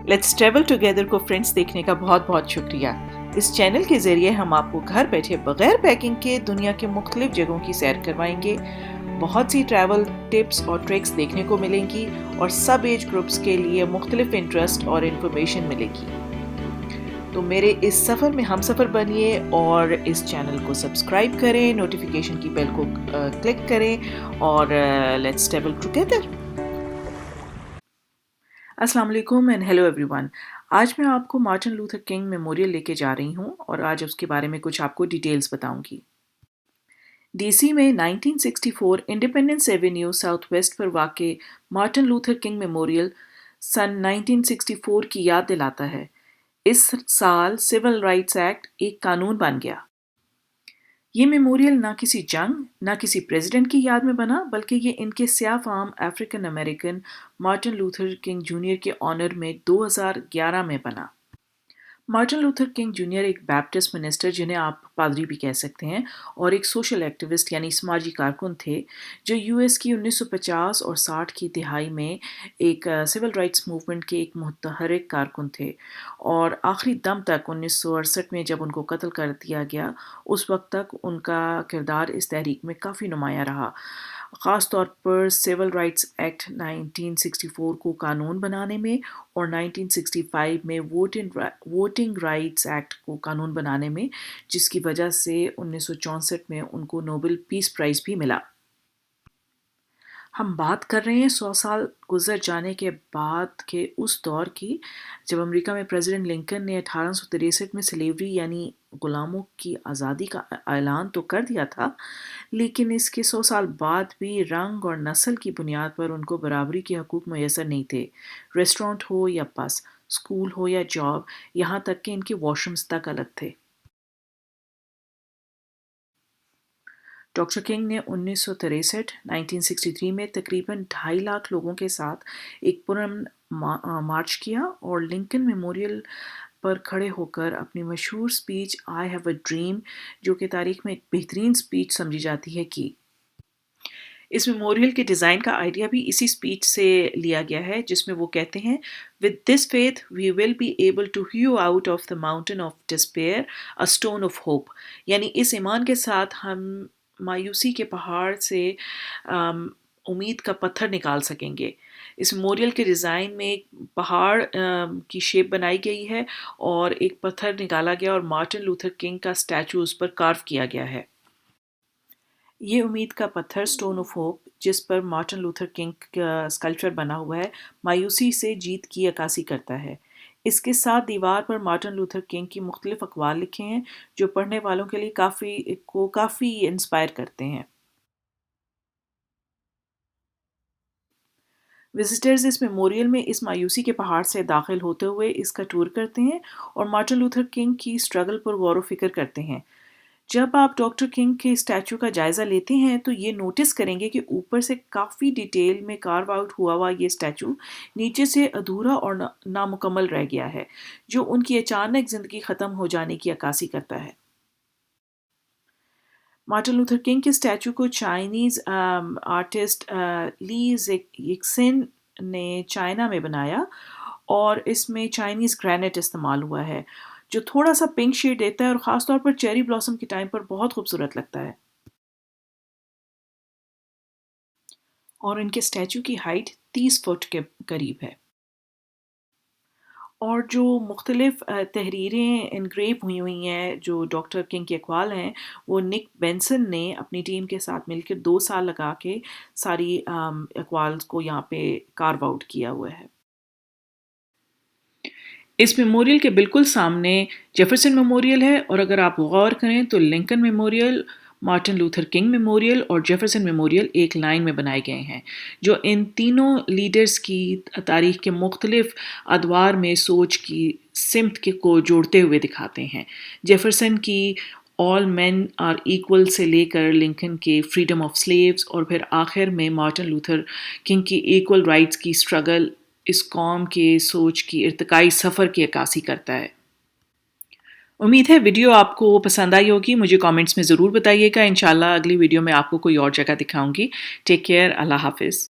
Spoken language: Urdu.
لیٹس ٹریول ٹوگیدر کو فرینڈس دیکھنے کا بہت بہت شکریہ. اس چینل کے ذریعے ہم آپ کو گھر بیٹھے بغیر پیکنگ کے دنیا کے مختلف جگہوں کی سیر کروائیں گے. بہت سی ٹریول ٹپس اور ٹرکس دیکھنے کو ملیں گی اور سب ایج گروپس کے لیے مختلف انٹرسٹ اور انفارمیشن ملے گی. تو میرے اس سفر میں ہم سفر بنیے اور اس چینل کو سبسکرائب کریں, نوٹیفیکیشن کی بیل کو کلک کریں اور لیٹس ٹریول ٹوگیدر. السلام علیکم اینڈ ہیلو ایوری ون. آج میں آپ کو مارٹن لوتھر کنگ میموریل لے کے جا رہی ہوں اور آج اس کے بارے میں کچھ آپ کو ڈیٹیلز بتاؤں گی. ڈی سی میں 1964 انڈیپینڈنس ایونیو ساؤتھ ویسٹ پر واقع مارٹن لوتھر کنگ میموریل سن 1964 کی یاد دلاتا ہے. اس سال سول رائٹس ایکٹ ایک قانون بن گیا. یہ میموریل نہ کسی جنگ نہ کسی پریزیڈنٹ کی یاد میں بنا بلکہ یہ ان کے سیاہ فام African American Martin Luther King Junior کے آنر میں 2011 میں بنا. مارٹن لوتھر کنگ جونیئر ایک بیپٹسٹ منسٹر جنہیں آپ پادری بھی کہہ سکتے ہیں اور ایک سوشل ایکٹیوسٹ یعنی سماجی کارکن تھے جو یو ایس کی 1950 اور 60 کی دہائی میں ایک سول رائٹس موومنٹ کے ایک متحرک کارکن تھے اور آخری دم تک 1968 میں جب ان کو قتل کر دیا گیا اس وقت تک ان کا کردار اس تحریک میں کافی نمایاں رہا. خاص طور پر سول رائٹس ایکٹ 1964 کو قانون بنانے میں اور 1965 میں ووٹنگ رائٹس ایکٹ کو قانون بنانے میں, جس کی وجہ سے 1964 میں ان کو نوبل پیس پرائز بھی ملا. ہم بات کر رہے ہیں 100 سال گزر جانے کے بعد کے اس دور کی جب امریکہ میں پریزیڈنٹ لنکن نے 1863 میں سلیوری یعنی غلاموں کی آزادی کا اعلان تو کر دیا تھا, لیکن اس کے 100 سال بعد بھی رنگ اور نسل کی بنیاد پر ان کو برابری کے حقوق میسر نہیں تھے. ریسٹورانٹ ہو یا بس, اسکول ہو یا جاب, یہاں تک کہ ان کے واش رومز تک الگ تھے. ڈاکٹر کنگ نے 1963 میں تقریباً 2.5 لاکھ لوگوں کے ساتھ ایک پرامن مارچ کیا اور لنکن میموریل پر کھڑے ہو کر اپنی مشہور speech I have a dream, جو کہ تاریخ میں ایک بہترین سپیچ سمجھی جاتی ہے, کی. اس میموریل کے ڈیزائن کا آئیڈیا بھی اسی سپیچ سے لیا گیا ہے جس میں وہ کہتے ہیں "With this faith we will be able to hew out of the mountain of despair a stone of hope." یعنی اس ایمان کے ساتھ ہم مایوسی کے پہاڑ سے امید کا پتھر نکال سکیں گے. اس میموریل کے ڈیزائن میں ایک پہاڑ کی شیپ بنائی گئی ہے اور ایک پتھر نکالا گیا اور مارٹن لوتھر کنگ کا اسٹیچو اس پر کارو کیا گیا ہے. یہ امید کا پتھر اسٹون آف ہوپ جس پر مارٹن لوتھر کنگ کا اسکلپچر بنا ہوا ہے مایوسی سے جیت کی عکاسی کرتا ہے. اس کے ساتھ دیوار پر مارٹن لوتھر کنگ کی مختلف اقوال لکھے ہیں جو پڑھنے والوں کے لیے کافی انسپائر کرتے ہیں. وزٹرز اس میموریل میں اس مایوسی کے پہاڑ سے داخل ہوتے ہوئے اس کا ٹور کرتے ہیں اور مارٹن لوتھر کنگ کی اسٹرگل پر غور و فکر کرتے ہیں. جب آپ ڈاکٹر کنگ کے اسٹیچو کا جائزہ لیتے ہیں تو یہ نوٹس کریں گے کہ اوپر سے کافی ڈیٹیل میں کارو آؤٹ ہوا یہ اسٹیچو نیچے سے ادھورا اور نامکمل رہ گیا ہے, جو ان کی اچانک زندگی ختم ہو جانے کی عکاسی کرتا ہے. مارٹن لوتھر کنگ کے اسٹیچو کو چائنیز آرٹسٹ لی زیکسن نے چائنا میں بنایا اور اس میں چائنیز گرینائٹ استعمال ہوا ہے جو تھوڑا سا پنک شیڈ دیتا ہے اور خاص طور پر چیری بلاسم کے ٹائم پر بہت خوبصورت لگتا ہے. اور ان کے اسٹیچو کی ہائٹ 30 فٹ کے قریب ہے. اور جو مختلف تحریریں انگریو ہوئی ہیں جو ڈاکٹر کنگ کے اقوال ہیں وہ نک بینسن نے اپنی ٹیم کے ساتھ مل کے 2 سال لگا کے ساری اقوال کو یہاں پہ کارو آؤٹ کیا ہوا ہے. اس میموریل کے بالکل سامنے جیفرسن میموریل ہے اور اگر آپ غور کریں تو Lincoln Memorial, Martin Luther King Memorial اور جیفرسن میموریل ایک لائن میں بنائے گئے ہیں جو ان تینوں لیڈرز کی تاریخ کے مختلف ادوار میں سوچ کی سمت کو جوڑتے ہوئے دکھاتے ہیں. جیفرسن کی آل مین آر ایکول سے لے کر لنکن کے فریڈم آف سلیوز اور پھر آخر میں مارٹن لوتھر کنگ کی ایکول رائٹس کی اسٹرگل اس قوم کے سوچ کی ارتقائی سفر کی عکاسی کرتا ہے. امید ہے ویڈیو آپ کو پسند آئی ہوگی. مجھے کامنٹس میں ضرور بتائیے گا. انشاءاللہ اگلی ویڈیو میں آپ کو کوئی اور جگہ دکھاؤں گی. Take care. اللہ حافظ.